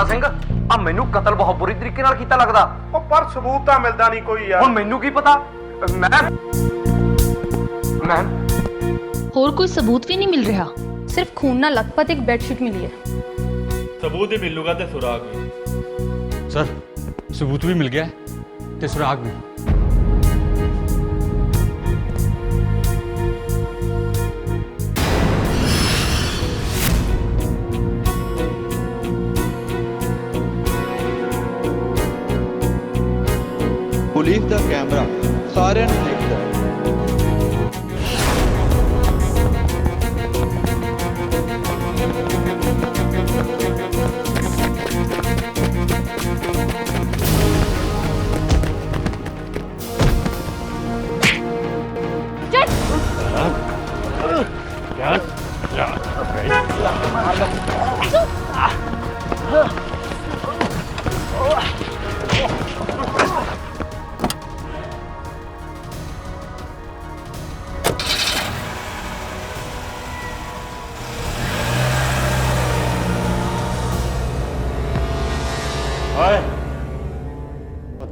ਬੰਦਾ ਸਿੰਘ ਆ ਮੈਨੂੰ ਕਤਲ ਬਹੁਤ ਬੁਰੀ ਤਰੀਕੇ ਨਾਲ ਕੀਤਾ ਲੱਗਦਾ। ਉਹ ਪਰ ਸਬੂਤ ਤਾਂ ਮਿਲਦਾ ਨਹੀਂ ਕੋਈ ਯਾਰ। ਹੁਣ ਮੈਨੂੰ ਕੀ ਪਤਾ। ਮੈਂ और कोई सबूत भी नहीं मिल रहा, सिर्फ खून ना लथपथ एक बेडशीट मिली है। सबूत ही मिलूगा ते सुराग भी। सर सबूत भी मिल गया ते सुराग भी। पुलिस का कैमरा सारे देखता है।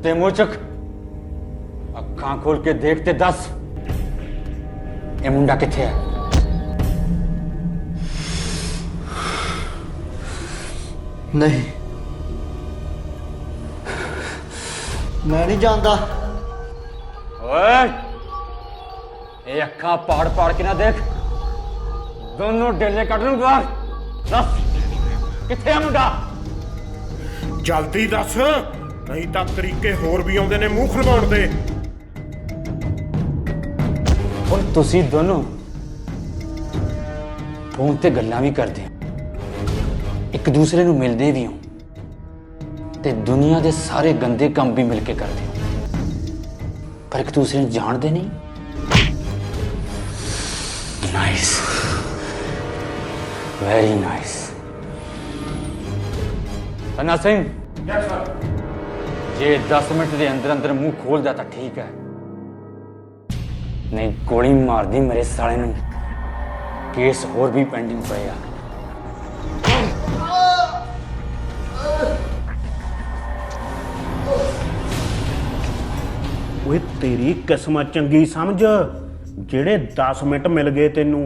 ते मूर्छक अखां खोल के देखते दस ये मुंडा किथे है? नहीं मैं नहीं जानता। ओए ये अखां पाड़ पाड़ के ना देख, दोनों डेले कट लूं बाहर। दस किथे है मुंडा? जल्दी दस, नहीं तो तरीके होर भी आउंदे ने मूंह खुलवाउण दे। और तुसी दोनों फोन ते गल्लां भी करदे, एक दूसरे नूं मिलदे भी हो ते दुनिया दे सारे गंदे काम भी मिलके करदे हो, पर एक दूसरे नूं जानदे नहीं। Nice, very nice. Sanna Singh, जे 10 मिनट के अंदर अंदर मुंह खोल दिया तो ठीक है, नहीं गोली मार दी मेरे साले नूं, केस होर भी पेंडिंग पड़ेगा। ओए तेरी किस्मत चंगी समझ, जेड़े 10 मिनट मिल गए तेनू,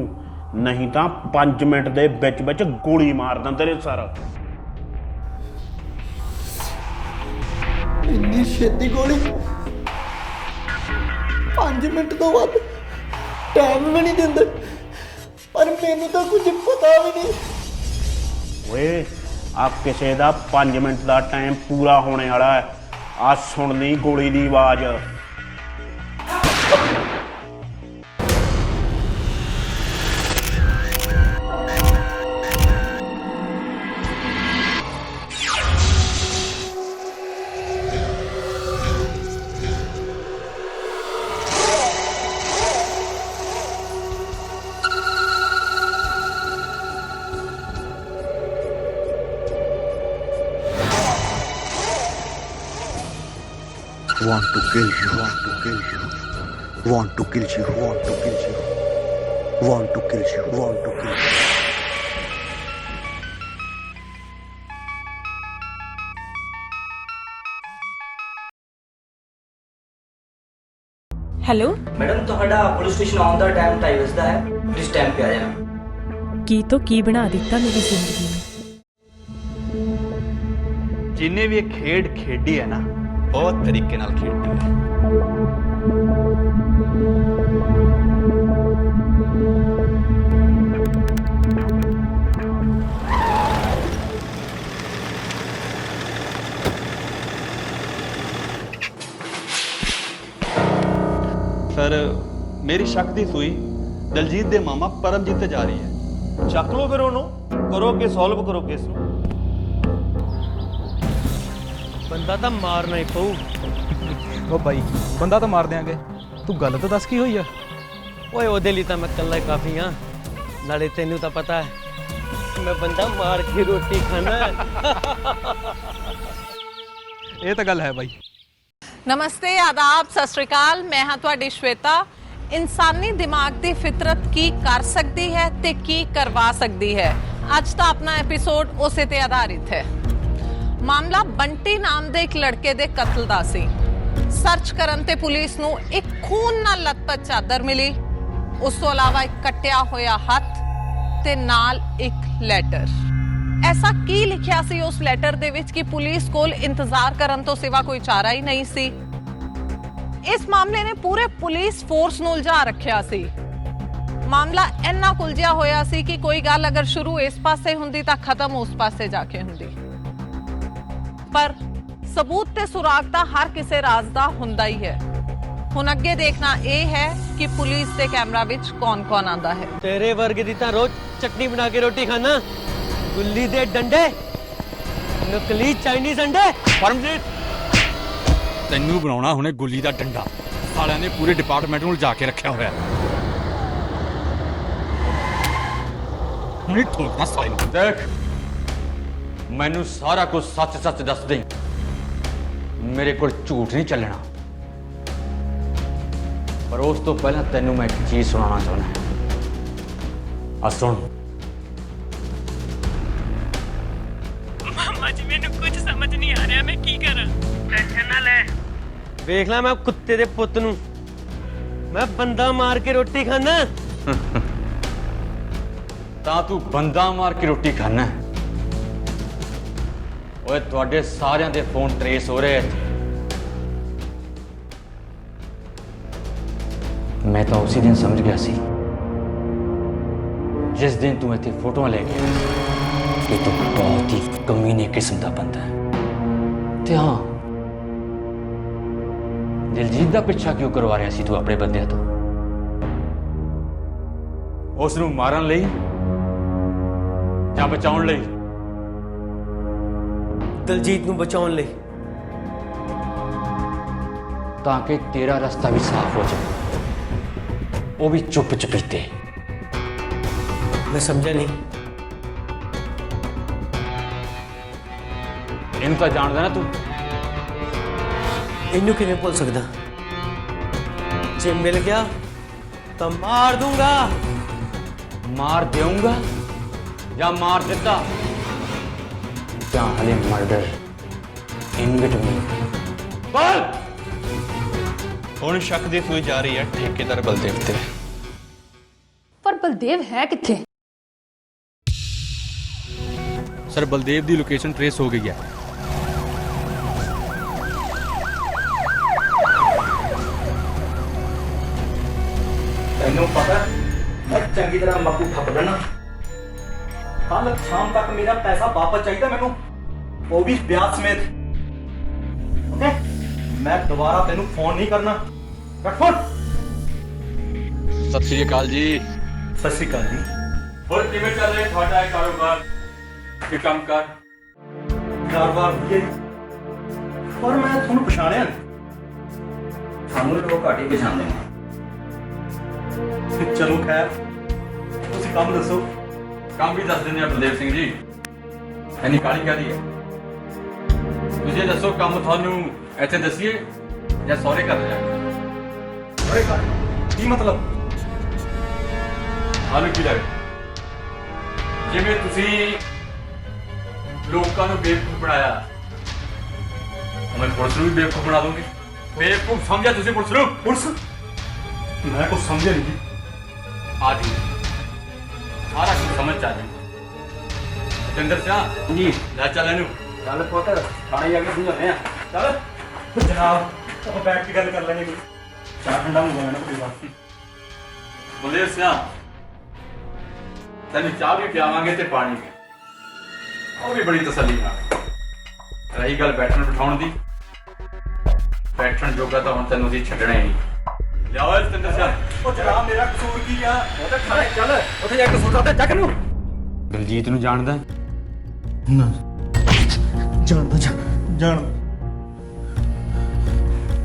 नहीं तो 5 मिनट दे विच विच गोली मार दिंदे ने सर। इन्नी छेती गोली 5 मिनट तो बाद टाइम भी नहीं देंदे, पर मैनू तो कुछ पता भी नहीं। ओए आप किसी का 5 मिनट का टाइम पूरा होने वाला है, आ सुन ली गोली की आवाज। Want to kill you, want to kill you, want to kill you, want to kill you, want to kill you, want to kill you. Hello madam, ਤੁਹਾਡਾ ਪੁਲਿਸ ਸਟੇਸ਼ਨ ਆਉਣ ਦਾ ਟਾਈਮ 2:30 ਵਜੇ ਦਾ ਹੈ, ਪਲੀਜ਼ ਟਾਈਮ पे आ जाना। की तो की बना दिता मेरी जिंदगी में। जिन्हें भी ये खेड खेडी है ना, बहुत तरीके नाल खेडी है। सर मेरी शक दी सुई दलजीत दे मामा परमजीत ते जा रही है। ਚੱਕ ਲੋ ਫਿਰ ਉਹਨੂੰ, ਕਰੋ ਕੇ ਸੋਲਵ ਕਰੋ ਕੇਸ ਨੂੰ। ਬੰਦਾ ਤਾਂ ਮਾਰਨਾ ਹੀ ਪਊ। ਉਹ ਬਾਈ ਬੰਦਾ ਤਾਂ ਮਾਰ ਦਿਆਂਗੇ, ਤੂੰ ਗੱਲ ਤਾਂ ਦੱਸ ਕੀ ਹੋਈ ਆ? ਓਏ ਉਹਦੇ ਲਈ ਤਾਂ ਮੈਂ ਇਕੱਲਾ ਹੀ ਕਾਫੀ ਹਾਂ, ਨਾਲੇ ਤੈਨੂੰ ਤਾਂ ਪਤਾ ਹੈ ਮੈਂ ਬੰਦਾ ਮਾਰ ਕੇ ਰੋਟੀ ਖਾਣਾ। ਇਹ ਤਾਂ ਗੱਲ ਹੈ ਬਾਈ। नमस्ते, आदाब, सत श्री अकाल। मैं हाँ तुहाडी श्वेता। इंसानी दिमाग की फितरत की कर सकती है ते की करवा सकती है, अज का अपना एपीसोड उसे ते आधारित है। ਮਾਮਲਾ ਬੰਟੀ ਨਾਮ ਦੇ ਇੱਕ ਲੜਕੇ ਦੇ ਕਤਲ ਦਾ ਸੀ। ਸਰਚ ਕਰਨ ਤੇ ਪੁਲਿਸ ਨੂੰ ਇੱਕ ਖੂਨ ਨਾਲ ਲਤਪਤ ਚਾਦਰ ਮਿਲੀ। ਉਸ ਤੋਂ ਇਲਾਵਾ ਇੱਕ ਕੱਟਿਆ ਹੋਇਆ ਹੱਥ ਤੇ ਨਾਲ ਇੱਕ ਲੈਟਰ। ਐਸਾ ਕੀ ਲਿਖਿਆ ਸੀ ਉਸ ਲੈਟਰ ਦੇ ਵਿੱਚ ਕਿ ਪੁਲਿਸ ਕੋਲ ਇੰਤਜ਼ਾਰ ਕਰਨ ਤੋਂ ਸਿਵਾ ਕੋਈ ਚਾਰਾ ਹੀ ਨਹੀਂ ਸੀ। ਇਸ ਮਾਮਲੇ ਨੇ ਪੂਰੇ ਪੁਲਿਸ ਫੋਰਸ ਨੂੰ ਉਲਝਾ ਰੱਖਿਆ ਸੀ। ਮਾਮਲਾ ਇੰਨਾ ਉਲਝਿਆ ਹੋਇਆ ਸੀ ਕਿ ਕੋਈ ਗੱਲ ਅਗਰ ਸ਼ੁਰੂ ਇਸ ਪਾਸੇ ਹੁੰਦੀ ਤਾਂ ਖਤਮ ਉਸ ਪਾਸੇ ਜਾ ਕੇ ਹੁੰਦੀ। ਪਰ ਸਬੂਤ ਤੇ ਸੁਰਾਗ ਤਾਂ ਹਰ ਕਿਸੇ ਰਾਜ਼ ਦਾ ਹੁੰਦਾ ਹੀ ਹੈ। ਹੁਣ ਅੱਗੇ ਦੇਖਣਾ ਇਹ ਹੈ ਕਿ ਪੁਲਿਸ ਦੇ ਕੈਮਰਾ ਵਿੱਚ ਕੌਣ-ਕੌਣ ਆਂਦਾ ਹੈ। ਤੇਰੇ ਵਰਗੇ ਦੀ ਤਾਂ ਰੋਜ਼ ਚਟਨੀ ਬਣਾ ਕੇ ਰੋਟੀ ਖਾਣਾ, ਗੁੱਲੀ ਦੇ ਡੰਡੇ, ਨਕਲੀ ਚਾਈਨੀਜ਼ ਅੰਡੇ। ਪਰਮਜੀਤ, ਤੈਨੂੰ ਬਣਾਉਣਾ ਹੁਣੇ ਗੁੱਲੀ ਦਾ ਡੰਡਾ। ਸਾਲਿਆਂ ਨੇ ਪੂਰੇ ਡਿਪਾਰਟਮੈਂਟ ਨੂੰ ਲਿਜਾ ਕੇ ਰੱਖਿਆ ਹੋਇਆ। ਹੁਣੇ ਠੋਕਣਾ ਸਾਲੇ ਨੂੰ। ਦੇਖ, ਮੈਨੂੰ ਸਾਰਾ ਕੁਝ ਸੱਚ-ਸੱਚ ਦੱਸ ਦੇ। ਮੇਰੇ ਕੋਲ ਝੂਠ ਨਹੀਂ ਚੱਲਣਾ। ਪਰ ਉਸ ਤੋਂ ਪਹਿਲਾਂ ਤੈਨੂੰ ਮੈਂ ਇੱਕ ਚੀਜ਼ ਸੁਣਾਉਣਾ ਚਾਹੁੰਦਾ। ਆ ਸੁਣ। ਮਾਮਾ ਜੀ ਮੈਨੂੰ ਕੁਝ ਸਮਝ ਨਹੀਂ ਆ ਰਿਹਾ, ਮੈਂ ਕੀ ਕਰਾਂ। ਟੈਨਸ਼ਨ ਨਾ ਲੈ। ਵੇਖ ਲੈ, ਮੈਂ ਕੁੱਤੇ ਦੇ ਪੁੱਤ ਨੂੰ ਮੈਂ ਬੰਦਾ ਮਾਰ ਕੇ ਰੋਟੀ ਖਾਣਾ। ਤਾਂ ਤੂੰ ਬੰਦਾ ਮਾਰ ਕੇ ਰੋਟੀ ਖਾਣਾ। ਓਏ ਤੁਹਾਡੇ ਸਾਰਿਆਂ ਦੇ ਫੋਨ ਟਰੇਸ ਹੋ ਰਹੇ ਇੱਥੇ। ਮੈਂ ਤਾਂ ਉਸੇ ਦਿਨ ਸਮਝ ਗਿਆ ਸੀ ਜਿਸ ਦਿਨ ਤੂੰ ਇੱਥੇ ਫੋਟੋਆਂ ਲੈ ਕੇ ਆਇਆ ਕਿ ਤੂੰ ਬਹੁਤ ਹੀ ਕਮੀਨੇ ਕਿਸਮ ਦਾ ਬੰਦਾ ਹੈ। ਤੇ ਹਾਂ, ਦਿਲਜੀਤ ਦਾ ਪਿੱਛਾ ਕਿਉਂ ਕਰਵਾ ਰਿਹਾ ਸੀ ਤੂੰ ਆਪਣੇ ਬੰਦਿਆਂ ਤੋਂ? ਉਸ ਨੂੰ ਮਾਰਨ ਲਈ ਜਾਂ ਬਚਾਉਣ ਲਈ? ਦਲਜੀਤ ਨੂੰ ਬਚਾਉਣ ਲਈ, ਤਾਂ ਕਿ ਤੇਰਾ ਰਸਤਾ ਵੀ ਸਾਫ਼ ਹੋ ਜਾਵੇ, ਉਹ ਵੀ ਚੁੱਪ ਚਪੀਤੇ। ਮੈਂ ਸਮਝਿਆ ਨਹੀਂ। ਇਹਨੂੰ ਤਾਂ ਜਾਣਦਾ ਨਾ ਤੂੰ? ਇਹਨੂੰ ਕਿਵੇਂ ਭੁੱਲ ਸਕਦਾ? ਜੇ ਮਿਲ ਗਿਆ ਤਾਂ ਮਾਰ ਦੂੰਗਾ। ਮਾਰ ਦੇਊਂਗਾ ਜਾਂ ਮਾਰ ਦਿੱਤਾ? ਜਾਂ ਹਲੇ ਮਰਡਰ ਇਨ ਬਿਟਵੀਨ? ਬੋਲ। ਹੁਣ ਸ਼ੱਕ ਦੀ ਸੂਈ ਜਾ ਰਹੀ ਹੈ ਠੇਕੇਦਾਰ ਬਲਦੇਵ ਤੇ। ਪਰ ਬਲਦੇਵ ਹੈ ਕਿੱਥੇ? ਸਰ, ਬਲਦੇਵ ਦੀ ਲੋਕੇਸ਼ਨ ਟ੍ਰੇਸ ਹੋ ਗਈ ਹੈ। ਤੈਨੂੰ ਪਤਾ ਮੈਂ ਚੰਗੀ ਤਰ੍ਹਾਂ ਮੱਕੂ ਠੱਪ ਦੇਣਾ। ਕੱਲ ਸ਼ਾਮ ਤੱਕ ਮੇਰਾ ਪੈਸਾ ਵਾਪਸ ਚਾਹੀਦਾ ਮੈਨੂੰ, ਉਹ ਵੀ ਵਿਆਹ ਸਮੇਤ। ਓਕੇ, ਮੈਂ ਦੁਬਾਰਾ ਤੈਨੂੰ ਫੋਨ ਨਹੀਂ ਕਰਨਾ। Cut phone. ਸਤਿ ਸ਼੍ਰੀ ਅਕਾਲ ਜੀ। ਸਤਿ ਸ਼੍ਰੀ ਅਕਾਲ ਜੀ। ਹੋਰ ਕਿਵੇਂ ਚੱਲ ਰਿਹਾ ਤੁਹਾਡਾ ਇਹ ਕਾਰੋਬਾਰ ਤੇ ਕੰਮਕਾਰ? ਕਾਰੋਬਾਰ ਵਧੀਆ ਜੀ। ਪਰ ਮੈਂ ਤੁਹਾਨੂੰ ਪਛਾਣਿਆ ਨਹੀਂ। ਸਾਨੂੰ ਲੋਕ ਘੱਟ ਹੀ ਪਛਾਣਦੇ ਨੇ। ਚਲੋ ਖੈਰ, ਤੁਸੀਂ ਕੰਮ ਦੱਸੋ। ਕੰਮ ਵੀ ਦੱਸ ਦਿੰਦੇ ਆ ਬਲਦੇਵ ਸਿੰਘ ਜੀ। ਇੰਨੀ ਕਾਹਲੀ ਕਾਹਦੀ ਹੈ? ਤੁਸੀਂ ਦੱਸੋ, ਕੰਮ ਤੁਹਾਨੂੰ ਇੱਥੇ ਦੱਸੀਏ ਜਾਂ ਸਹੁਰੇ ਘਰ ਜਾ ਕੇ? ਅਰੇ ਕੀ ਮਤਲਬ? ਹਾਲੇ ਕੀ ਲੱਗ ਜਿਵੇਂ ਤੁਸੀਂ ਲੋਕਾਂ ਨੂੰ ਬੇਵਕੂਫ ਬਣਾਇਆ, ਮੈਂ ਪੁਲਿਸ ਨੂੰ ਵੀ ਬੇਵਕੂਫ ਬਣਾ ਦੂੰਗੀ। ਬੇਵਕੂਫ ਸਮਝਿਆ ਤੁਸੀਂ ਪੁਲਿਸ ਨੂੰ? ਪੁਲਿਸ? ਮੈਂ ਕੁਝ ਸਮਝਿਆ ਨਹੀਂ ਜੀ। ਆ ਜੀ, ਸਾਰਾ ਕੁਝ ਸਮਝ ਆ ਜੀ। ਜਿੰਦਰ ਸਿੰਘ ਜੀ, ਲੈ ਚੱਲ ਇਹਨੂੰ। ਚੱਲ ਪੁੱਤ, ਥਾਣੇ ਜਾ ਕੇ ਸਮਝਾਉਂਦੇ ਆ। ਚੱਲ ਜਨਾਬ, ਆਪਾਂ ਬੈਠ ਕੇ ਗੱਲ ਕਰ ਲੈਣੀ। ਚਾਹ ਠੰਡਾ ਮੰਗਵਾਉਣਾ ਨਾ ਕੋਈ ਬਾਤ। ਬਲਦੇਵ ਸਿੰਘ, ਤੈਨੂੰ ਚਾਹ ਵੀ ਪਿਆਵਾਂਗੇ ਤੇ ਪਾਣੀ ਵੀ, ਉਹ ਵੀ ਬੜੀ ਤਸੱਲੀ ਨਾਲ। ਰਹੀ ਗੱਲ ਬੈਠਣ ਬਿਠਾਉਣ ਦੀ, ਬੈਠਣ ਜੋਗਾ ਤਾਂ ਹੁਣ ਤੈਨੂੰ ਅਸੀਂ ਛੱਡਣਾ ਹੀ ਨਹੀਂ। ਲਿਆਓ ਜਿੰਦਰ ਸਿੰਘ। ਉਹ ਜਨਾਬ, ਮੇਰਾ ਕਸੂਰ ਕੀ ਆ? ਉਹ ਤਾਂ ਥਾਣੇ ਚੱਲ, ਉੱਥੇ ਜਾ ਕੇ ਕਸੂਰ ਕਰਦਾ ਚੱਕ ਨੂੰ। ਦਿਲਜੀਤ ਨੂੰ ਜਾਣਦਾ? ਨਾ, ਜਾਣਦਾ ਜਾਣ।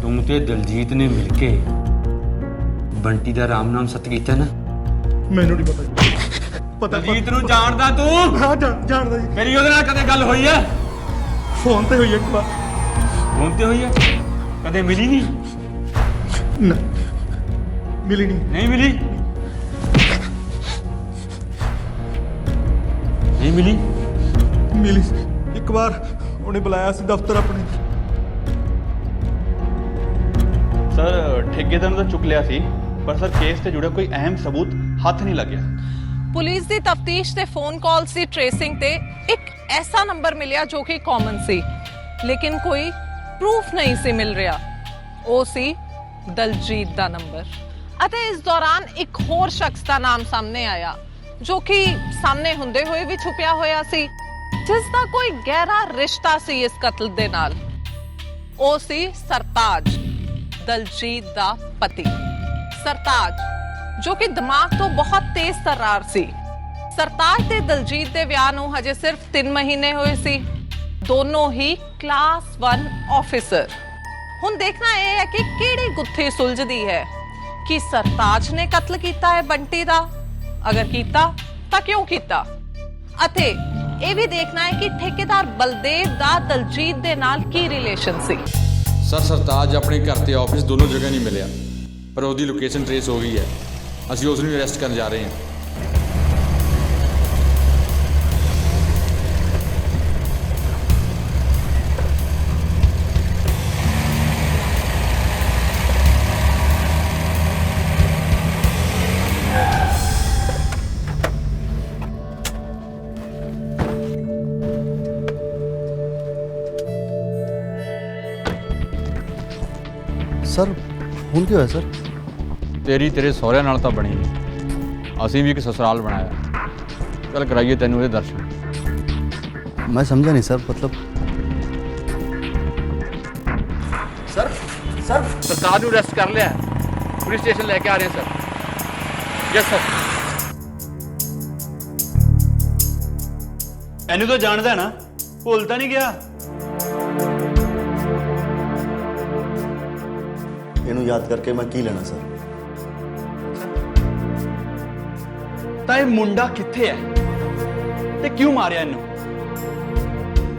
ਤੂੰ ਤੇ ਦਿਲਜੀਤ ਨੇ ਮਿਲ ਕੇ ਬੰਟੀ ਦਾ ਰਾਮ ਨਾਮ ਸਤ ਕੀਤਾ ਨਾ? ਮੈਨੂੰ ਨਹੀਂ ਪਤਾ। ਦਿਲਜੀਤ ਨੂੰ ਜਾਣਦਾ ਤੂੰ? ਹਾਂ, ਜਾਣਦਾ ਜੀ। ਮੇਰੀ ਉਹਦੇ ਨਾਲ ਕਦੇ ਗੱਲ ਹੋਈ ਹੈ? ਫੋਨ ਤੇ ਹੋਈ ਇੱਕ ਵਾਰ। ਫੋਨ ਤੇ ਹੋਈ ਹੈ? ਕਦੇ ਮਿਲੀ ਨਹੀਂ? ਨਾ, ਮਿਲੀ ਨਹੀਂ। ਨਹੀਂ ਮਿਲੀ? ਨਹੀਂ ਮਿਲੀ? ਮਿਲੀ ਇੱਕ ਵਾਰ, ਉਹਨੇ ਬੁਲਾਇਆ ਸੀ ਦਫ਼ਤਰ ਆਪਣੇ। ਸਰ ਠੇਕੇਦਾਰ ਨੂੰ ਤਾਂ ਚੁੱਕ ਲਿਆ ਸੀ, ਪਰ ਸਰ ਕੇਸ ਤੇ ਜੁੜਿਆ ਕੋਈ ਅਹਿਮ ਸਬੂਤ ਹੱਥ ਨਹੀਂ ਲੱਗਿਆ। ਪੁਲਿਸ ਦੀ ਤਫਤੀਸ਼ ਤੇ ਫੋਨ ਕਾਲਸ ਦੀ ਟ੍ਰੇਸਿੰਗ ਤੇ ਇੱਕ ਐਸਾ ਨੰਬਰ ਮਿਲਿਆ ਜੋ ਕਿ ਕਾਮਨ ਸੀ, ਲੇਕਿਨ ਕੋਈ ਪ੍ਰੂਫ ਨਹੀਂ ਸੀ ਮਿਲ ਰਿਹਾ। ਉਹ ਸੀ ਦਲਜੀਤ ਦਾ ਨੰਬਰ। ਅਤੇ ਇਸ ਦੌਰਾਨ ਇੱਕ ਹੋਰ ਸ਼ਖਸ ਦਾ ਨਾਮ ਸਾਹਮਣੇ ਆਇਆ ਜੋ ਕਿ ਸਾਹਮਣੇ ਹੁੰਦੇ ਹੋਏ ਵੀ ਛੁਪਿਆ ਹੋਇਆ ਸੀ, ਜਿਸ ਦਾ ਕੋਈ ਗਹਿਰਾ ਰਿਸ਼ਤਾ ਸੀ ਇਸ ਕਤਲ ਦੇ ਨਾਲ। ਉਹ ਸੀ ਸਰਤਾਜ, ਦਲਜੀਤ ਦਾ ਪਤੀ। ਸਰਤਾਜ ਜੋ ਕਿ ਦਿਮਾਗ ਤੋਂ ਬਹੁਤ ਤੇਜ਼ ਤਰਾਰ ਸੀ। ਸਰਤਾਜ ਤੇ ਦਲਜੀਤ ਦੇ ਵਿਆਹ ਨੂੰ ਹਜੇ ਸਿਰਫ 3 ਮਹੀਨੇ ਹੋਏ ਸੀ। ਦੋਨੋਂ ਹੀ ਕਲਾਸ 1 ਆਫੀਸਰ। ਹੁਣ ਦੇਖਣਾ ਇਹ ਹੈ ਕਿ ਕਿਹੜੀ ਗੁੱਥੀ ਸੁਲਝਦੀ ਹੈ। ਕਿ ਸਰਤਾਜ ਨੇ ਕਤਲ ਕੀਤਾ ਹੈ ਬੰਟੀ ਦਾ? ਅਗਰ ਕੀਤਾ ਤਾਂ ਕਿਉਂ ਕੀਤਾ? ਅਤੇ ਇਹ ਵੀ ਦੇਖਣਾ ਹੈ ਕਿ ਠੇਕੇਦਾਰ ਬਲਦੇਵ ਦਾ ਦਲਜੀਤ ਦੇ ਨਾਲ ਕੀ ਰਿਲੇਸ਼ਨ ਸੀ। ਸਰ ਸਰਤਾਜ ਆਪਣੇ ਘਰ ਤੇ ਆਫਿਸ ਦੋਨੋਂ ਜਗ੍ਹਾ ਨਹੀਂ ਮਿਲਿਆ, ਪਰ ਉਹਦੀ ਲੋਕੇਸ਼ਨ ਟ੍ਰੇਸ ਹੋ ਗਈ ਹੈ। ਅਸੀਂ ਉਸ ਨੂੰ ਅਰੈਸਟ ਕਰਨ ਜਾ ਰਹੇ ਹਾਂ। ਸਰ ਹੁਣ ਕੀ ਹੋਇਆ ਸਰ? ਤੇਰੇ ਸਹੁਰਿਆਂ ਨਾਲ ਤਾਂ ਬਣੀ ਨਹੀਂ, ਅਸੀਂ ਵੀ ਇੱਕ ਸਸੁਰਾਲ ਬਣਾਇਆ। ਚੱਲ ਕਰਾਈਏ ਤੈਨੂੰ ਇਹਦੇ ਦਰਸ਼ਨ। ਮੈਂ ਸਮਝਾ ਨਹੀਂ ਸਰ, ਮਤਲਬ ਸਰ ਸਰਤਾਜ ਨੂੰ ਅਰੈਸਟ ਕਰ ਲਿਆ, ਪੁਲਿਸ ਸਟੇਸ਼ਨ ਲੈ ਕੇ ਆ ਰਹੇ ਹਾਂ ਸਰ। Yes sir. ਇਹਨੂੰ ਤਾਂ ਜਾਣਦਾ ਨਾ, ਭੁੱਲ ਤਾਂ ਨਹੀਂ ਗਿਆ। ਇਹਨੂੰ ਯਾਦ ਕਰਕੇ ਮੈਂ ਕੀ ਲੈਣਾ ਸਰ? ਤਾਂ ਇਹ ਮੁੰਡਾ ਕਿੱਥੇ ਹੈ ਤੇ ਕਿਉਂ ਮਾਰਿਆ ਇਹਨੂੰ?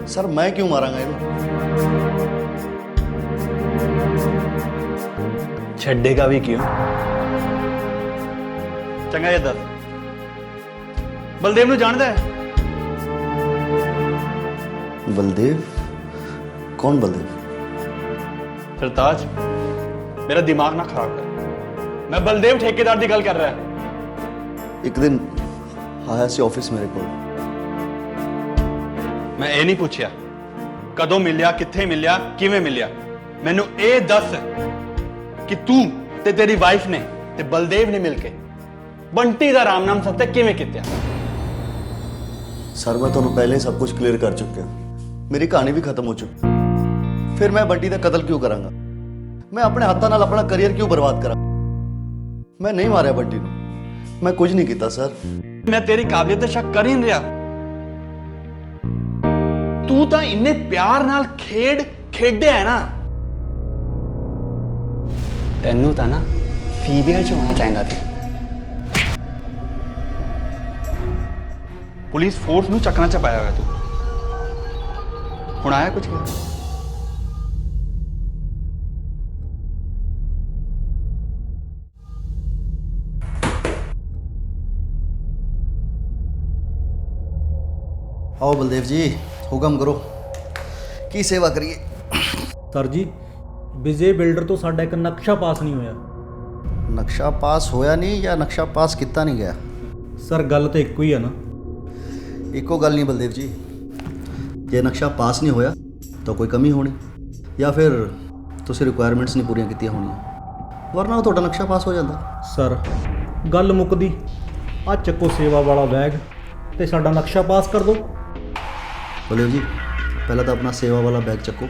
ਸਰ ਮੈਂ ਕਿਉਂ ਮਾਰਾਂਗਾ ਇਹਨੂੰ? ਛੱਡੇਗਾ ਵੀ ਕਿਉਂ? ਚੰਗਾ ਇਹ ਦੱਸ, ਬਲਦੇਵ ਨੂੰ ਜਾਣਦਾ ਹੈ? ਬਲਦੇਵ? ਕੌਣ ਬਲਦੇਵ? ਸਰਤਾਜ, मेरा दिमाग ना खराब कर। मैं बलदेव ठेकेदार की गल कर रहा है। एक दिन आया सी ऑफिस मेरे को। मैं ये नहीं पूछया कदों मिलिया, किथे मिलिया, किवें मिलिया। मैनू ये दस कि तू ते तेरी वाइफ ने ते बलदेव ने मिलके बंटी दा राम नाम सत्य किवें कित्या? सर मैं तुहानू पहले ही सब कुछ क्लियर कर चुका। मेरी कहानी भी खत्म हो चुकी। फिर मैं बंटी दा कत्ल क्यों करांगा? मैं अपने हाथों नाल अपना करियर क्यों बर्बाद करा? मैं नहीं मारिया बंटी नूं, मैं कुछ नहीं किया सर। मैं तेरी काबिलियत ते शक कर ही नहीं रहा। तू तो इन्ने प्यार नाल खेडे है ना। तेनू तो ना फीमेल च होना चाहिए था। पुलिस फोर्स नूं चकना चपाया हुआ तू हुण आया कुछ क्या? आओ बलदेव जी, हुक्म करो, की सेवा करिए? सर जी, विजय बिल्डर तो साडा एक नक्शा पास नहीं होया। नक्शा पास होया नहीं या नक्शा पास किता नहीं गया? सर गल तो एक ही है ना। एको गल नहीं बलदेव जी, जे नक्शा पास नहीं होया तो कोई कमी होनी या फिर तुसीं रिक्वायरमेंट्स नहीं पूरियां कीतियां होणियां, वरना वो तुहाडा नक्शा पास हो जाता। सर गल मुकदी, आ चक्को सेवा वाला बैग ते साडा नक्शा पास कर दो। बलदेव जी पहला तो अपना सेवा वाला बैग चक्को।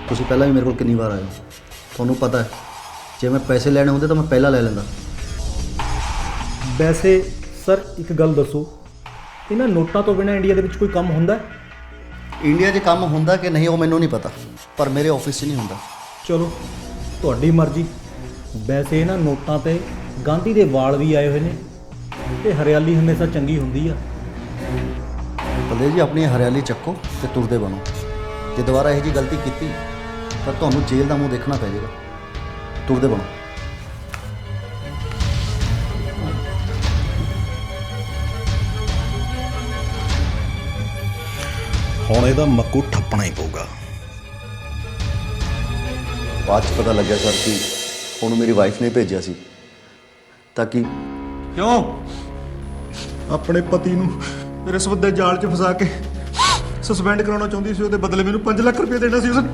तुसीं पहला भी मेरे को कितनी बार आए हो, तुहानूं पता है जे मैं पैसे लैने होंदे तो मैं पहला ले लैंदा। वैसे सर एक गल दसो, इन्हां नोटां तो बिना इंडिया दे विच कोई काम हुंदा? इंडिया 'च काम हुंदा कि नहीं वो मैनूं नहीं पता, पर मेरे ऑफिस 'च नहीं हुंदा। चलो तुहाडी मर्जी। वैसे इन्हां नोटां ते गांधी दे वाल भी आए हुए ने ते हरियाली हमेशा चंगी हुंदी आ। बलदेव जी अपनी हरियाली चक्को ते तुरदे बनो। जे दोबारा यही जी गलती की तो तुहानूं जेल का मुँह देखना पै जाएगा। तुरदे बनो। ਹੁਣ ਇਹਦਾ ਮੱਕੂ ਠੱਪਣਾ ਹੀ ਪਊਗਾ। ਬਾਅਦ 'ਚ ਪਤਾ ਲੱਗਿਆ ਸਰ ਕਿ ਉਹਨੂੰ ਮੇਰੀ ਵਾਈਫ ਨੇ ਭੇਜਿਆ ਸੀ ਤਾਂ ਕਿ ਕਿਉਂ ਆਪਣੇ ਪਤੀ ਨੂੰ ਰਿਸ਼ਵਤ ਦੇ ਜਾਲ 'ਚ ਫਸਾ ਕੇ ਸਸਪੈਂਡ ਕਰਾਉਣਾ ਚਾਹੁੰਦੀ ਸੀ। ਉਹਦੇ ਬਦਲੇ ਮੈਨੂੰ 5 ਲੱਖ ਰੁਪਏ ਦੇਣਾ ਸੀ ਉਸਨੇ।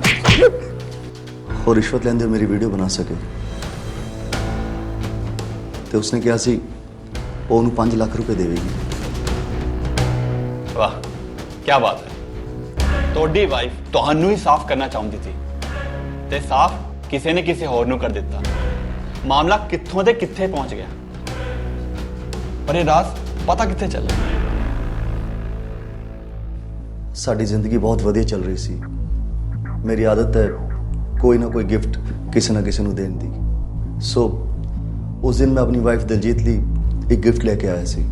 ਉਹ ਰਿਸ਼ਵਤ ਲੈਂਦੇ ਮੇਰੀ ਵੀਡੀਓ ਬਣਾ ਸਕੇ ਤੇ ਉਸਨੇ ਕਿਹਾ ਸੀ ਉਹ ਉਹਨੂੰ 5 ਲੱਖ ਰੁਪਏ ਦੇਵੇਗੀ। ਵਾਹ ਕੀ ਬਾਤ ਹੈ। ਤੁਹਾਡੀ ਵਾਈਫ ਤੁਹਾਨੂੰ ਹੀ ਸਾਫ਼ ਕਰਨਾ ਚਾਹੁੰਦੀ ਸੀ ਤੇ ਸਾਫ਼ ਕਿਸੇ ਨੇ ਕਿਸੇ ਹੋਰ ਨੂੰ ਕਰ ਦਿੱਤਾ। ਮਾਮਲਾ ਕਿੱਥੋਂ ਦੇ ਕਿੱਥੇ ਪਹੁੰਚ ਗਿਆ, ਪਰ ਇਹ ਰਾਜ਼ ਪਤਾ ਕਿੱਥੇ ਚੱਲਿਆ? ਸਾਡੀ ਜ਼ਿੰਦਗੀ ਬਹੁਤ ਵਧੀਆ ਚੱਲ ਰਹੀ ਸੀ। ਮੇਰੀ ਆਦਤ ਹੈ ਕੋਈ ਨਾ ਕੋਈ ਗਿਫਟ ਕਿਸੇ ਨਾ ਕਿਸੇ ਨੂੰ ਦੇਣ ਦੀ। ਸੋ ਉਸ ਦਿਨ ਮੈਂ ਆਪਣੀ ਵਾਈਫ ਦਿਲਜੀਤ ਲਈ ਇੱਕ ਗਿਫਟ ਲੈ ਕੇ ਆਇਆ ਸੀ।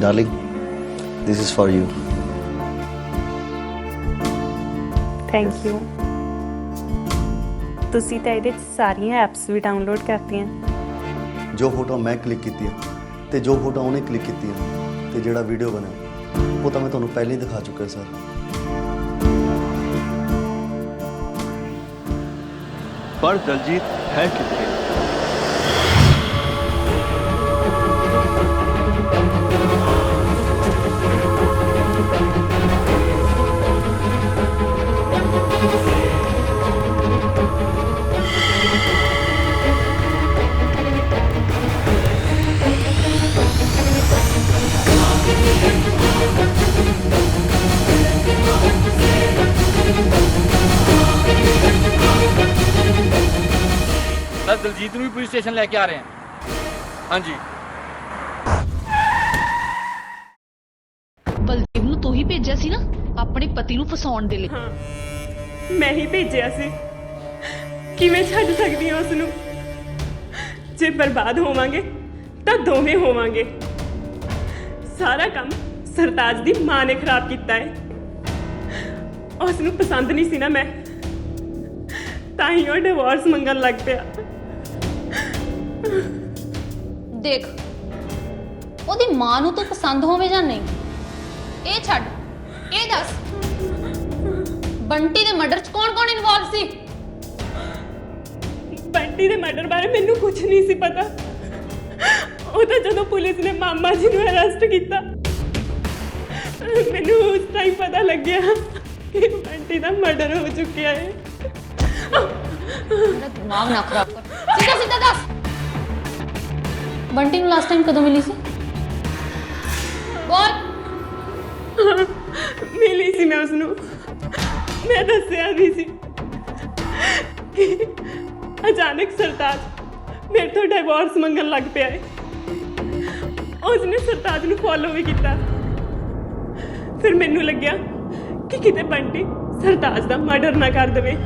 Darling, this is for you. Thank you. ਤੁਸੀਂ ਤਾਂ ਇਹਦੇ 'ਚ ਸਾਰੀਆਂ ਐਪਸ ਵੀ ਡਾਊਨਲੋਡ ਕਰਤੀਆਂ। ਜੋ ਫੋਟੋ ਮੈਂ ਕਲਿੱਕ ਕੀਤੀ ਹੈ ਤੇ ਜੋ ਫੋਟੋ ਉਹਨੇ ਕਲਿੱਕ ਕੀਤੀ ਹੈ ਤੇ ਜਿਹੜਾ ਵੀਡੀਓ ਬਣਿਆ ਉਹ ਤਾਂ ਮੈਂ ਤੁਹਾਨੂੰ ਪਹਿਲਾਂ ਹੀ ਦਿਖਾ ਚੁੱਕਾ ਸਰ। ਪਰ ਦਲਜੀਤ ਹੈ ਕਿੱਥੇ? सर दिलजीत ਨੂੰ ਵੀ ਪੁਲਿਸ ਸਟੇਸ਼ਨ ਲੈ ਕੇ ਆ ਰਹੇ ਹਾਂ। ਹਾਂਜੀ ਬਲਦੇਵ ਨੂੰ ਤੂੰ ਹੀ ਭੇਜਿਆ ਸੀ ਨਾ ਆਪਣੇ ਪਤੀ ਨੂੰ ਫਸਾਉਣ ਦੇ ਲਈ? ਹਾਂ ਮੈਂ ਹੀ ਭੇਜਿਆ ਸੀ। ਕਿਵੇਂ ਛੱਡ ਸਕਦੀ ਹਾਂ ਉਸ ਨੂੰ? ਜੇ ਬਰਬਾਦ ਹੋਵਾਂਗੇ ਤਾਂ ਦੋਵੇਂ ਹੋਵਾਂਗੇ। ਸਾਰਾ ਕੰਮ ਸਰਤਾਜ ਦੀ ਮਾਂ ਨੇ ਖਰਾਬ ਕੀਤਾ ਹੈ। ਉਸ ਨੂੰ ਪਸੰਦ ਨਹੀਂ ਸੀ ਨਾ ਮੈਂ, ਤਾਂ ਹੀ ਉਹ ਡਿਵੋਰਸ ਮੰਗਣ ਲੱਗ ਪਿਆ। ਦੇਖ, ਉਹਦੀ ਮਾਂ ਨੂੰ ਤੂੰ ਪਸੰਦ ਹੋਵੇ ਜਾਂ ਨਹੀਂ ਇਹ ਛੱਡ, ਇਹ ਦੱਸ ਬੰਟੀ ਦੇ ਮਰਡਰ 'ਚ ਕੌਣ-ਕੌਣ ਇਨਵੋਲਵ ਸੀ? ਬੰਟੀ ਦੇ ਮਰਡਰ ਬਾਰੇ ਮੈਨੂੰ ਕੁਝ ਨਹੀਂ ਸੀ ਪਤਾ। ਉਹ ਤਾਂ ਜਦੋਂ ਪੁਲਿਸ ਨੇ ਮਾਮਾ ਜੀ ਨੂੰ ਅਰੈਸਟ ਕੀਤਾ ਮੈਨੂੰ ਉਸ ਟਾਈਮ ਪਤਾ ਲੱਗਿਆ ਕਿ ਬੰਟੀ ਦਾ ਮਰਡਰ ਹੋ ਚੁੱਕਿਆ ਹੈ। ਮੇਰਾ ਦਿਮਾਗ ਨਾ ਖਰਾਬ ਕਰ। ਸਿੱਧਾ ਸਿੱਧਾ ਦੱਸ, ਬੰਟੀ ਨੂੰ ਲਾਸਟ ਟਾਈਮ ਕਦੋਂ ਮਿਲੀ ਸੀ? ਬੋਲ। ਮਿਲੀ ਸੀ ਮੈਂ ਉਸ ਨੂੰ। ਮੈਂ ਦੱਸਿਆ ਵੀ ਸੀ ਕਿ ਅਚਾਨਕ ਸਰਤਾਜ ਮੇਰੇ ਤੋਂ ਡਿਵੋਰਸ ਮੰਗਣ ਲੱਗ ਪਿਆ ਹੈ। ਉਸਨੇ ਸਰਤਾਜ ਨੂੰ ਫੋਲੋ ਵੀ ਕੀਤਾ। ਫਿਰ ਮੈਨੂੰ ਲੱਗਿਆ ਕਿ ਕਿਤੇ ਬੰਟੀ ਸਰਤਾਜ ਦਾ ਮਰਡਰ ਨਾ ਕਰ ਦੇਵੇ।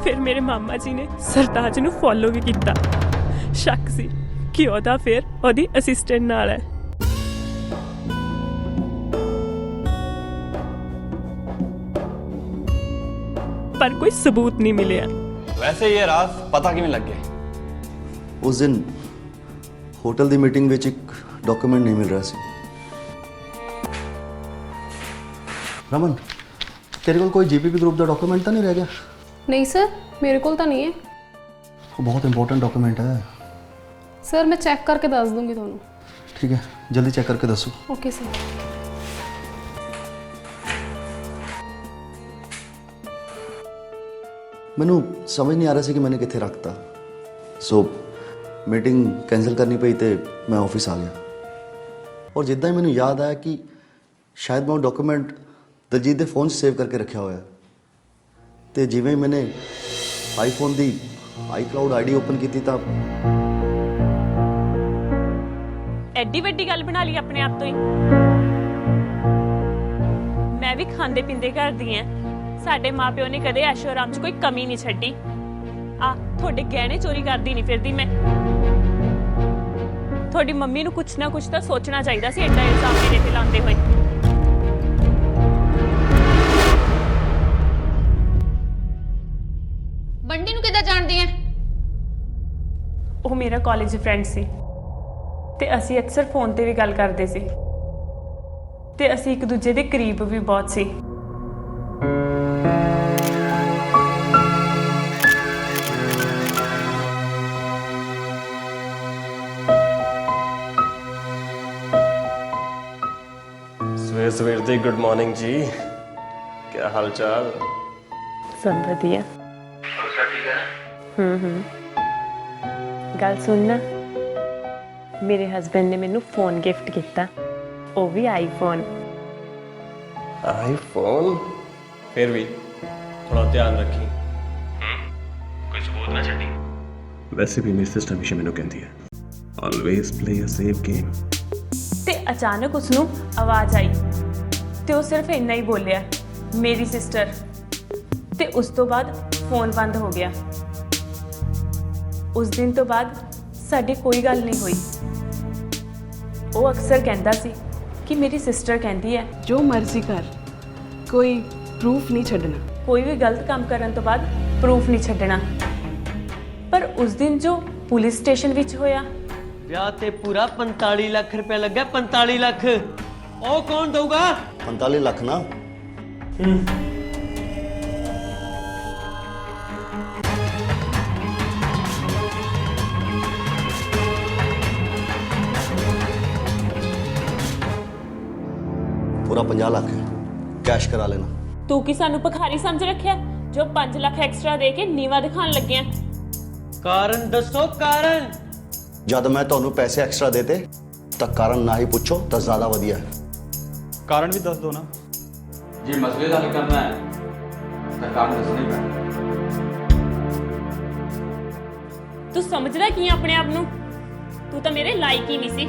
ਫਿਰ ਮੇਰੇ ਮਾਮਾ ਜੀ ਨੇ ਸਰਤਾਜ ਨੂੰ ਫੋਲੋ ਵੀ ਕੀਤਾ। ਸ਼ੱਕ ਸੀ ਕਿ ਉਹਦਾ ਫਿਰ ਉਹਦੀ ਅਸਿਸਟੈਂਟ ਨਾਲ ਹੈ। पर कोई सबूत नहीं मिले। वैसे ये राज पता किवें लग गया? उस दिन होटल दी मीटिंग विच एक डॉक्यूमेंट नहीं मिल रहा सी। रमन, तेरे कोल कोई जीपीपी ग्रुप का डॉक्यूमेंट तो नहीं रह गया? नहीं सर, मेरे कोल तो नहीं है। वो बहुत इंपॉर्टेंट डॉक्यूमेंट है सर। मैं चेक करके दस दूंगी ਤੁਹਾਨੂੰ। ठीक है, जल्दी चेक करके दसो। Okay sir. ਮੈਨੂੰ ਸਮਝ ਨਹੀਂ ਆ ਰਿਹਾ ਸੀ ਕਿ मैंने किथे रखता। सो मीटिंग कैंसिल करनी पई ਤੇ मैं ऑफिस आ गया। और जिद्दां ही ਮੈਨੂੰ याद आया कि शायद मैं वो डॉक्यूमेंट दलजीत ਦੇ ਫੋਨ 'ਚ ਸੇਵ ਕਰਕੇ ਰੱਖਿਆ ਹੋਇਆ ਤੇ ਜਿਵੇਂ ਹੀ मैंने ਆਈਫੋਨ ਦੀ iCloud ਆਈਡੀ ਓਪਨ ਕੀਤੀ ਤਾਂ ਐਡੀ ਵੱਡੀ ਗੱਲ ਬਣਾ ਲਈ ਆਪਣੇ ਆਪ ਤੋਂ ਹੀ। ਮੈਂ ਵੀ ਖਾਂਦੇ ਪੀਂਦੇ ਘਰ ਦੀ ਐ। ਸਾਡੇ ਮਾਪਿਓ ਨੇ ਕਦੇ ਐਸ਼ੋ ਆਰਾਮ 'ਚ ਕੋਈ ਕਮੀ ਨਹੀਂ ਛੱਡੀ। ਆ ਤੁਹਾਡੇ ਗਹਿਣੇ ਚੋਰੀ ਕਰਦੀ ਨਹੀਂ ਫਿਰਦੀ ਮੈਂ। ਤੁਹਾਡੀ ਮੰਮੀ ਨੂੰ ਕੁਛ ਨਾ ਕੁਛ ਤਾਂ ਸੋਚਣਾ ਚਾਹੀਦਾ ਸੀ ਐਡਾ ਇਲਜ਼ਾਮ ਮੇਰੇ ਤੇ ਲਾਉਂਦੇ ਹੋਏ। ਬੰਟੀ ਨੂੰ ਕਿੱਦਾਂ ਜਾਣਦੀ ਐ? ਉਹ ਮੇਰਾ ਕਾਲਜ ਫਰੈਂਡ ਸੀ ਤੇ ਅਸੀਂ ਅਕਸਰ ਫੋਨ ਤੇ ਵੀ ਗੱਲ ਕਰਦੇ ਸੀ ਤੇ ਅਸੀਂ ਇੱਕ ਦੂਜੇ ਦੇ ਕਰੀਬ ਵੀ ਬਹੁਤ ਸੀ। ਸਵੇਰ ਸਵੇਰ ਦੀ ਗੁੱਡ ਮਾਰਨਿੰਗ ਜੀ, ਕੀ ਹਾਲ ਚਾਲ? सब बढ़िया। गल सुनना, मेरे हस्बैंड ने मैनू फोन गिफ्ट किया, वो भी आईफोन। आईफोन? फिर भी थोड़ा ध्यान रखी, कोई सबूत ना छड्डी। वैसे भी मेरी सिस्टर हमेशा मैनू कहती है always play a safe game. ते अचानक उसनू आवाज आई ते वो सिर्फ इन्ना ही बोलिया मेरी सिस्टर, ते उस तो बाद फोन बंद हो गया। उस दिन तो बाद साडी कोई गल नहीं हुई। वो अक्सर कहता सी कि मेरी सिस्टर कहती है जो मर्जी कर, कोई प्रूफ नहीं छड्डना, कोई भी गलत काम करन तो बाद प्रूफ नहीं छड्डना। पर उस दिन जो पुलिस स्टेशन विच होया, ब्याह ते पूरा 45 लाख रुपया लगा। 45 लाख ओ कौन दूगा? 45 लाख ना। पूरा 50 लाख है, कैश करा लेना। तू की सानू भखारी समझ रखिया जो 5 लाख एक्स्ट्रा दे के नीवा दिखान लग गया? कारण दसो कारण। जब मैं ਤੁਹਾਨੂੰ पैसे एक्स्ट्रा देते तो कारण ना ही पूछो तो ज्यादा वधिया है। कारण भी दस दो ना जी। मसले का हल करना है तो कारण दसना ही पैना। तू समझदा की अपने आप नू? तू तो मेरे लायक ही नहीं सी,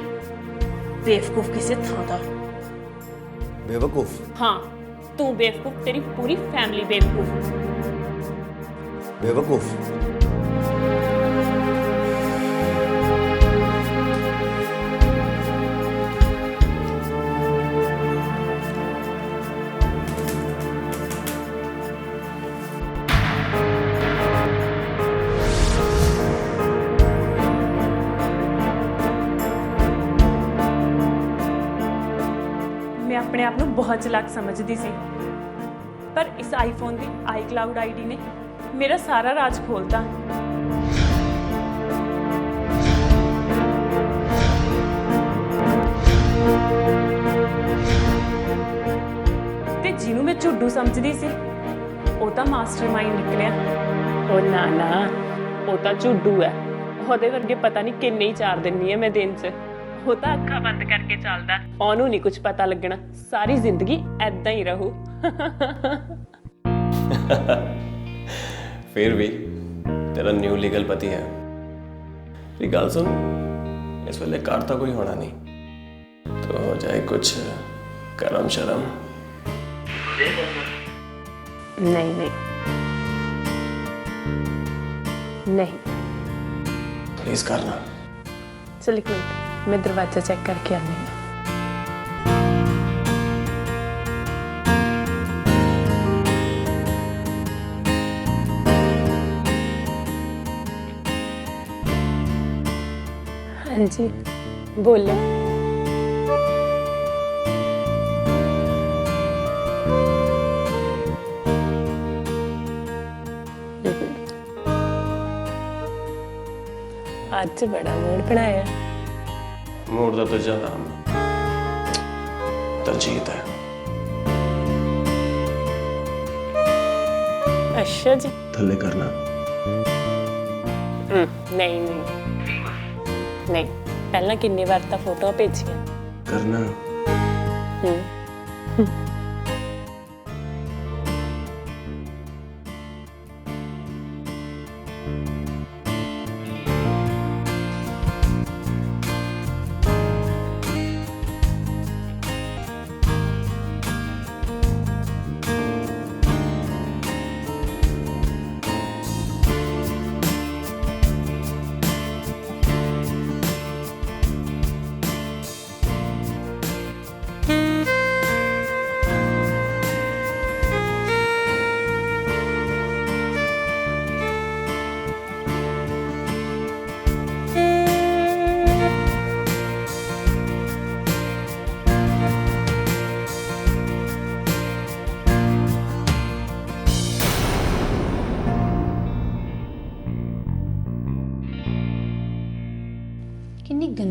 बेवकूफ किसी था दा। बेवकूफ? हाँ, तू बेवकूफ, तेरी पूरी फैमिली बेवकूफ। बेवकूफ? मैं अपने आप को बहुत चलाक समझती सी, पर इस आईफोन की iCloud आईडी ने मेरा सारा राज खोलता। ते जिन्हों मैं झुड्डू समझती सी, वो तो मास्टरमाइंड निकलिया। ओ ना ना, वो तो झुड्डू है। ਉਹਦੇ ਵਰਗੇ ਪਤਾ ਨਹੀਂ ਕਿੰਨੇ ਹੀ ਚਾਰ ਦਿੰਨੀ ਹੈ ਮੈਂ ਦਿਨ 'ਚ। ਉਹ ਤਾਂ ਅੱਖਾਂ ਬੰਦ ਕਰਕੇ ਚੱਲਦਾ, ਉਹਨੂੰ ਨਹੀਂ ਕੁਝ ਪਤਾ ਲੱਗਣਾ, ਸਾਰੀ ਜ਼ਿੰਦਗੀ ਐਦਾਂ ਹੀ ਰਹੂ। फिर भी तेरा न्यू लीगल पति है। मेरी गल सुन, इस वेले घर तो कोई होना नहीं, तो हो जाए कुछ करम शरम। नहीं नहीं नहीं, प्लीज करना। चल एक मिनट, मैं दरवाजा चेक करके आनी हूँ। हाँ जी बोलो। आज बड़ा मूड बनाया। मूड का तुझा नाम तरजीत है। अच्छा जी। थल्ले करना। नहीं नहीं नहीं, पहला किन्नी बार तो फोटो भेजिया करना।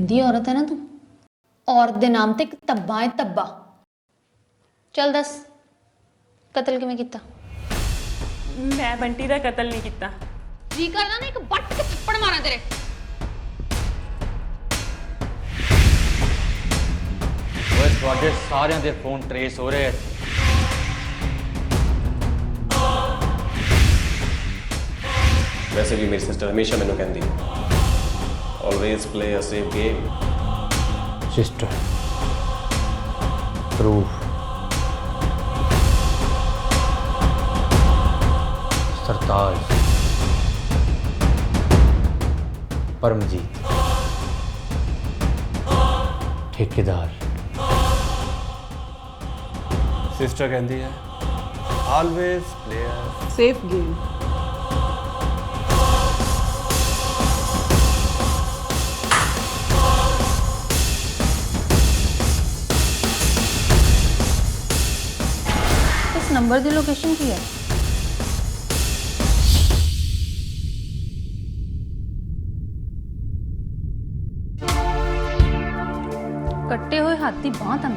गंदी औरत है ना तू। औरत दे नाम ते एक तब्बा है तब्बा। चल दस कतल किवें कीता? मैं बंटी का कतल नहीं किया। जी करदा ना एक बट के थप्पड़ मारा तेरे। ओए ਤੁਹਾਡੇ ਸਾਰਿਆਂ ਦੇ ਫੋਨ ਟ੍ਰੇਸ ਹੋ ਰਹੇ ਐ। वैसे भी मेरी सिस्टर हमेशा मैंने कहती always play a safe game. Sister proof Sartaj Paramjit ठेकेदार। सिस्टर कहती है always play a safe game. इस नंबर की लोकेशन की है? कट्टे हुए हाथी बांह तक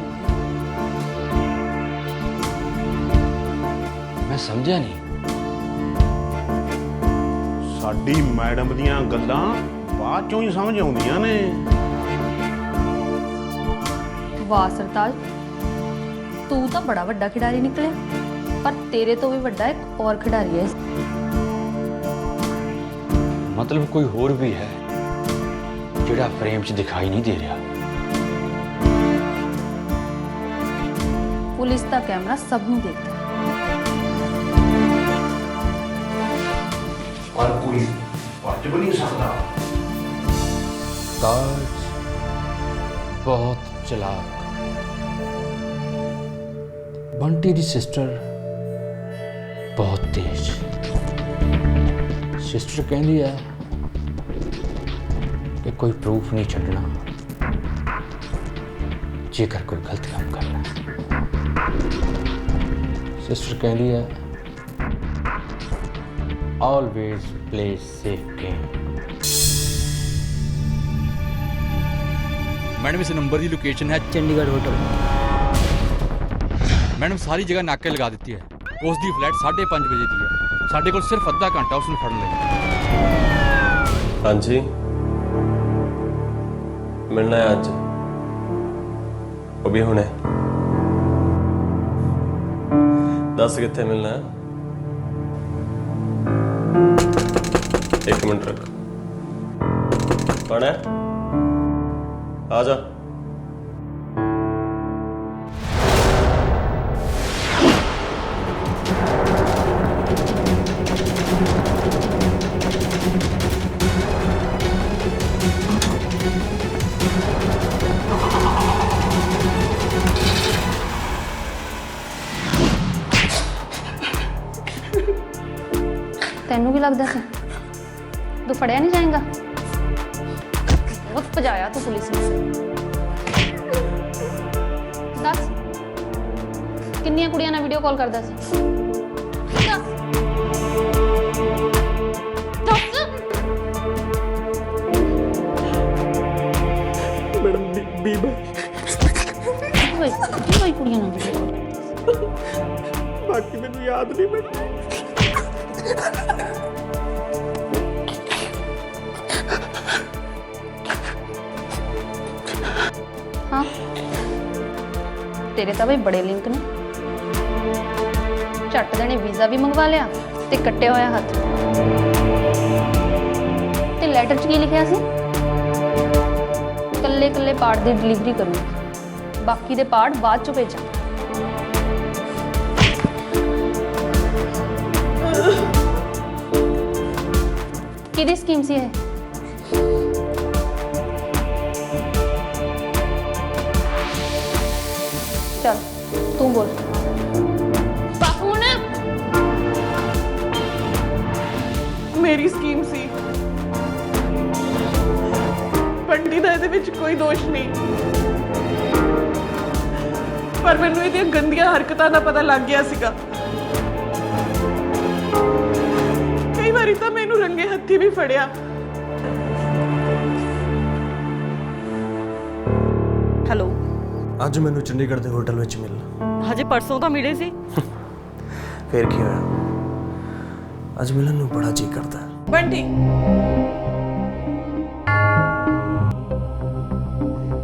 मैं समझा नहीं। ਸਾਡੀ ਮੈਡਮ ਦੀਆਂ ਗੱਲਾਂ ਬਾਅਦ ਚੋਂ ਹੀ ਸਮਝ ਆਉਂਦੀਆਂ ਨੇ। वाह सरताज तू तो बड़ा वड्डा खिडारी निकले पर तेरे तो भी वड्डा एक और खिडारी है। मतलब कोई होर भी है जिहड़ा फ्रेम च दिखाई नहीं दे रहा। पुलिस का कैमरा सब नूं देखता है। पर कोई बच भी नहीं सकता। ताज बहुत चलाक। बंटी दी सिस्टर बहुत तेज। सिस्टर कहती है कि कोई प्रूफ नहीं छड्डना जेकर कोई गलत काम करना। सिस्टर कहती है always play safe game. Madam इस नंबर की लोकेशन है चंडीगढ़ होटल। मैडम सारी जगह नाके लगा दी है। उसकी फ्लाइट 5:30 बजे की है। साढ़े को सिर्फ अद्धा घंटा उसने फड़ लिया। हाँ जी मिलना है अज वो भी हुणे। दस कितने मिलना है? 1 मिनट रख। कौन है? आ जा। तेनू की लगता है तू फड़िया नहीं जाएगा? बहुत भजाया तू पुलिस ने। दस किन्नियां कुड़ियां ना वीडियो कॉल करदा सी? दस मैडम बीबा भाई कुड़ियां ना वीडियो कॉल बाकी मैंने याद नहीं। मैं हाँ तेरे तो भाई बड़े लिंक ने। झट देने वीज़ा भी मंगवा लिया ते कट्टे होया हथ। ते लैटर च की लिखिया सी? कल्ले कल्ले पार्ट दी डिलीवरी करूँगी, बाकी दे पार्ट बाद चो भेजा। किहदी स्कीम सी है? चल तू बोल। बापू ने मेरी स्कीम सी। बंटी दा इहदे विच कोई दोष नहीं, पर मैनू इहदियां गंदियां हरकतां दा पता लग गया सीगा। कई बारी तो मैनू रंगे हत्थी भी फड़िया। ਹੈਲੋ ਅੱਜ ਮੈਨੂੰ ਚੰਡੀਗੜ੍ਹ ਦੇ ਹੋਟਲ ਵਿੱਚ ਮਿਲਣਾ। ਹਜੇ ਪਰਸੋਂ ਤਾਂ ਮਿਲੇ ਸੀ। ਫੇਰ ਕੀ ਹੋਇਆ? ਅੱਜ ਮਿਲਣ ਨੂੰ ਬੜਾ ਜੀ ਕਰਦਾ ਹੈ। ਬੰਟੀ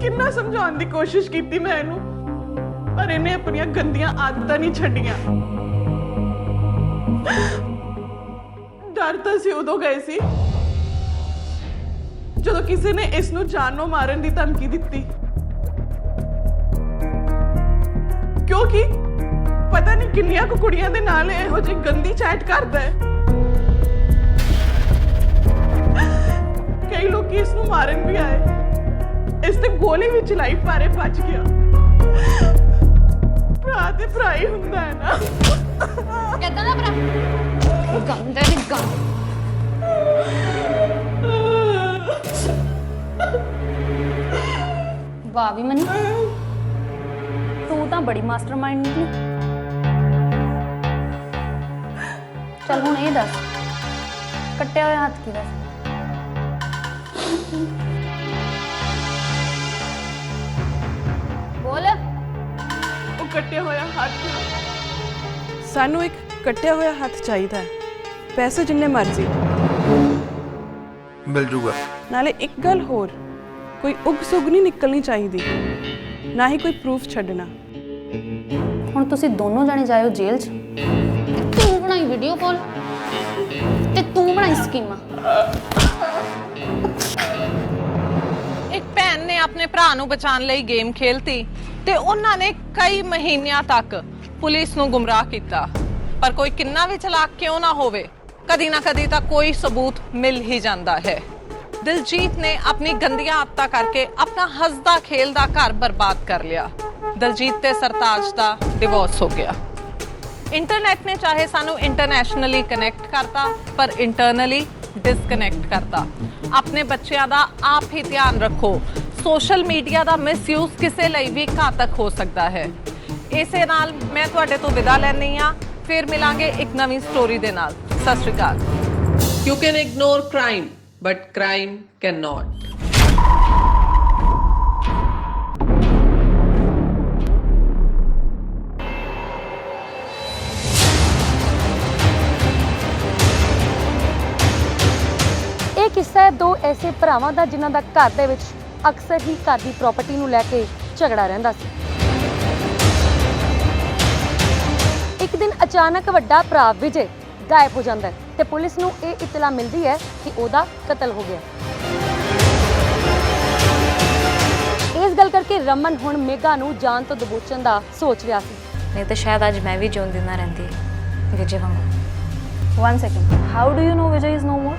ਕਿੰਨਾ ਸਮਝਾਉਣ ਦੀ ਕੋਸ਼ਿਸ਼ ਕੀਤੀ ਮੈਂ ਇਹਨੂੰ, ਪਰ ਇਹਨੇ ਆਪਣੀਆਂ ਗੰਦੀਆਂ ਆਦਤਾਂ ਨਹੀਂ ਛੱਡੀਆਂ। ਡਰ ਤਾਂ ਸੀ ਉਦੋਂ ਗਏ ਸੀ ਜਦੋਂ ਕਿਸੇ ਨੇ ਇਸ ਨੂੰ ਜਾਨੋਂ ਮਾਰਨ ਦੀ ਧਮਕੀ ਦਿੱਤੀ, ਕਿਉਂਕਿ ਪਤਾ ਨਹੀਂ ਕਿੰਨੀਆਂ ਕੁ ਕੁੜੀਆਂ ਦੇ ਨਾਲ ਇਹੋ ਜਿਹੀ ਗੰਦੀ ਚੈਟ ਕਰਦਾ ਹੈ। ਕਈ ਲੋਕ ਇਸ ਨੂੰ ਮਾਰਨ ਵੀ ਆਏ, ਇਸ ਤੇ ਗੋਲੀ ਵੀ ਚਲਾਈ ਪਰ ਇਹ ਬਚ ਗਿਆ। ਭਰਾ ਤੇ ਭਰਾ ਹੀ ਹੁੰਦਾ ਹੈ ਨਾ। ਕਿੱਦਾਂ ਦਾ ਭਰਾ? ਗੰਦੇ ਦੀ ਗੰਦ। ਵਾਹ ਵੀ ਮਨੀ, ਤੂੰ ਤਾਂ ਬੜੀ ਮਾਸਟਰਮਾਈਂਡ ਨਿਕਲੀ। ਚੱਲ ਹੁਣ ਇਹ ਦੱਸ, ਕੱਟਿਆ ਹੋਇਆ ਹੱਥ ਕੀ ਦੱਸ? ਬੋਲ। ਉਹ ਕੱਟਿਆ ਹੋਇਆ ਹੱਥ, ਸਾਨੂੰ ਇੱਕ ਕੱਟਿਆ ਹੋਇਆ ਹੱਥ ਚਾਹੀਦਾ ਹੈ, ਪੈਸੇ ਜਿੰਨੇ ਮਰਜ਼ੀ ਮਿਲ ਜੂਗਾ। ਨਾਲੇ ਇੱਕ ਗੱਲ ਹੋਰ, ਕੋਈ ਉਗ ਸੁਗ ਨਹੀਂ ਨਿਕਲਣੀ ਚਾਹੀਦੀ, ਨਾ ਹੀ ਕੋਈ ਪ੍ਰੂਫ ਛੱਡਣਾ। ਹੁਣ ਤੁਸੀਂ ਦੋਨੋਂ ਜਾਣੇ ਜਾਇਓ ਜੇਲ੍ਹ 'ਚ, ਤੂੰ ਬਣਾਈ ਵੀਡੀਓ ਕਾਲ ਤੇ ਤੂੰ ਬਣਾਈ ਸਕੀਮਾਂ। ਇੱਕ ਭੈਣ ਨੇ ਆਪਣੇ ਭਰਾ ਨੂੰ ਬਚਾਉਣ ਲਈ ਗੇਮ ਖੇਲਤੀ ਤੇ ਉਹਨਾਂ ਨੇ ਕਈ ਮਹੀਨਿਆਂ ਤੱਕ ਪੁਲਿਸ ਨੂੰ ਗੁੰਮਰਾਹ ਕੀਤਾ, ਪਰ ਕੋਈ ਕਿੰਨਾ ਵੀ ਚਲਾਕ ਕਿਉਂ ਨਾ ਹੋਵੇ, ਕਦੀ ਨਾ ਕਦੀ ਤਾਂ ਕੋਈ ਸਬੂਤ ਮਿਲ ਹੀ ਜਾਂਦਾ ਹੈ। ਦਿਲਜੀਤ ਨੇ ਆਪਣੀ ਗੰਦੀਆਂ ਆਦਤਾਂ ਕਰਕੇ ਆਪਣਾ ਹੱਸਦਾ ਖੇਲਦਾ ਘਰ ਬਰਬਾਦ ਕਰ ਲਿਆ। ਦਿਲਜੀਤ ਤੇ ਸਰਤਾਜ ਦਾ ਡਿਵੋਰਸ ਹੋ ਗਿਆ। ਇੰਟਰਨੈਟ ਨੇ ਚਾਹੇ ਸਾਨੂੰ ਇੰਟਰਨੈਸ਼ਨਲੀ ਕਨੈਕਟ ਕਰਤਾ, ਪਰ ਇੰਟਰਨਲੀ ਡਿਸਕਨੈਕਟ ਕਰਤਾ। ਆਪਣੇ ਬੱਚਿਆਂ ਦਾ ਆਪ ਹੀ ਧਿਆਨ ਰੱਖੋ। ਸੋਸ਼ਲ ਮੀਡੀਆ ਦਾ ਮਿਸਯੂਜ਼ ਕਿਸੇ ਲਈ ਵੀ ਘਾਤਕ ਹੋ ਸਕਦਾ ਹੈ। ਇਸੇ ਨਾਲ ਮੈਂ ਤੁਹਾਡੇ ਤੋਂ ਵਿਦਾ ਲੈਂਦੀ ਹਾਂ, ਫਿਰ ਮਿਲਾਂਗੇ ਇੱਕ ਨਵੀਂ ਸਟੋਰੀ ਦੇ ਨਾਲ। ਸਤਿ ਸ਼੍ਰੀ ਅਕਾਲ। You can ignore crime, but crime cannot. ਇਹ ਕਿੱਸਾ ਹੈ ਦੋ ਐਸੇ ਭਰਾਵਾਂ ਦਾ ਜਿਨ੍ਹਾਂ ਦਾ ਘਰ ਦੇ ਵਿੱਚ ਅਕਸਰ ਹੀ ਘਰ ਦੀ ਪ੍ਰਾਪਰਟੀ ਨੂੰ ਲੈ ਕੇ ਝਗੜਾ ਰਹਿੰਦਾ ਸੀ। ਇੱਕ ਦਿਨ ਅਚਾਨਕ ਵੱਡਾ ਭਰਾ ਵਿਜੇ ਗਾਇਬ ਹੋ ਜਾਂਦਾ ਹੈ ਤੇ ਪੁਲਿਸ ਨੂੰ ਇਹ ਇਤਲਾ ਮਿਲਦੀ ਹੈ ਕਿ ਉਹਦਾ ਕਤਲ ਹੋ ਗਿਆ। ਇਸ ਗੱਲ ਕਰਕੇ ਰਮਨ ਹੁਣ ਮੇਗਾ ਨੂੰ ਜਾਨ ਤੋਂ ਦਬੋਚਣ ਦਾ ਸੋਚ ਰਿਹਾ ਸੀ। ਨਹੀਂ ਤਾਂ ਸ਼ਾਇਦ ਅੱਜ ਮੈਂ ਵੀ ਜਿਉਂਦੀ ਨਾ ਰਹਿੰਦੀ ਵਿਜੇ ਵਾਂਗੂ। One second. How do you know Vijay is no more?